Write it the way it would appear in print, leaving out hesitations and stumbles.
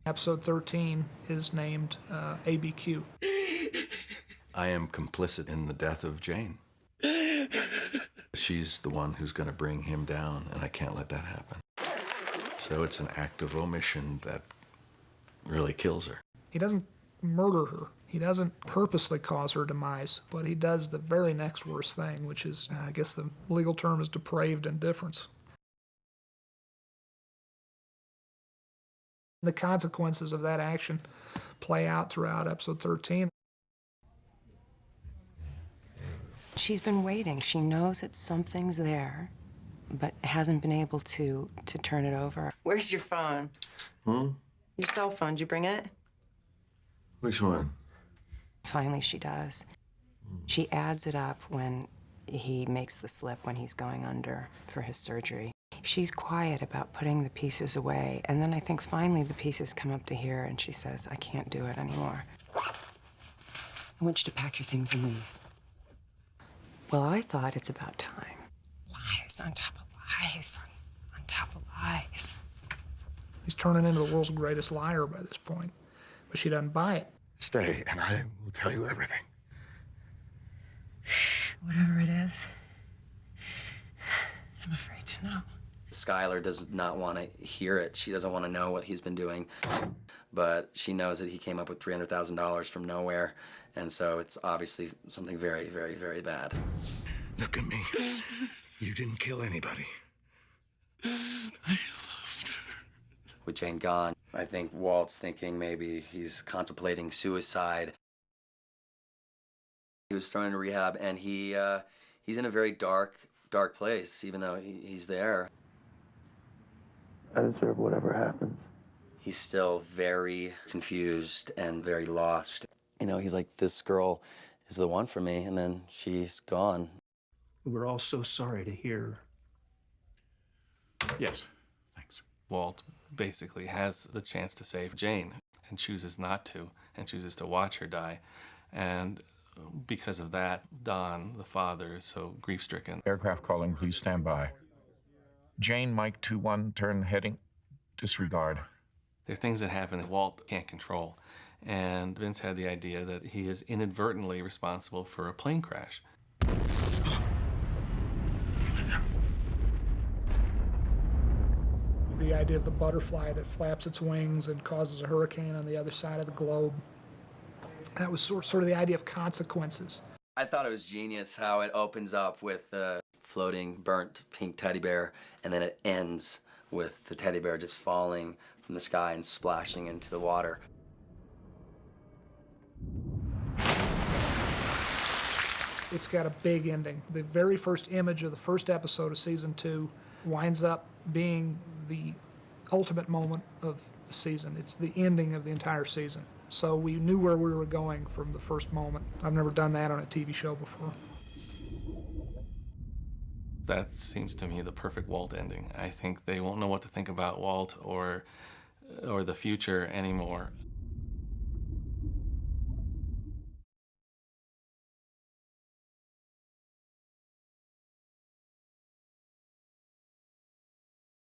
Episode 13 is named ABQ. I am complicit in the death of Jane. She's the one who's going to bring him down, and I can't let that happen. So it's an act of omission that really kills her. He doesn't murder her. He doesn't purposely cause her demise, but he does the very next worst thing, which is, I guess the legal term is depraved indifference. The consequences of that action play out throughout episode 13. She's been waiting. She knows that something's there, but hasn't been able to turn it over. Where's your phone? Your cell phone, did you bring it? Which one? Finally, she does. She adds it up when he makes the slip when he's going under for his surgery. She's quiet about putting the pieces away, and then I think finally the pieces come up to here, and she says, I can't do it anymore. I want you to pack your things and leave. Well, I thought it's about time. Lies on top of lies on top of lies. He's turning into the world's greatest liar by this point, but she doesn't buy it. Stay, and I will tell you everything. Whatever it is, I'm afraid to know. Skylar does not want to hear it. She doesn't want to know what he's been doing. But she knows that he came up with $300,000 from nowhere. And so it's obviously something very, very, very bad. Look at me. You didn't kill anybody. With Jane gone, I think Walt's thinking maybe he's contemplating suicide. He was thrown into rehab, and he's in a very dark place, even though he's there. I deserve whatever happens. He's still very confused and very lost. You know, he's like, this girl is the one for me, and then she's gone. We're all so sorry to hear. Yes, thanks. Walt basically has the chance to save Jane and chooses not to, and chooses to watch her die. And because of that, Don, the father, is so grief-stricken. Aircraft calling, please stand by. Jane, Mike 2-1, turn heading. Disregard. There are things that happen that Walt can't control. And Vince had the idea that he is inadvertently responsible for a plane crash. The idea of the butterfly that flaps its wings and causes a hurricane on the other side of the globe. That was sort of the idea of consequences. I thought it was genius how it opens up with the floating, burnt pink teddy bear, and then it ends with the teddy bear just falling from the sky and splashing into the water. It's got a big ending. The very first image of the first episode of season 2 winds up being the ultimate moment of the season. It's the ending of the entire season. So we knew where we were going from the first moment. I've never done that on a TV show before. That seems to me the perfect Walt ending. I think they won't know what to think about Walt or the future anymore.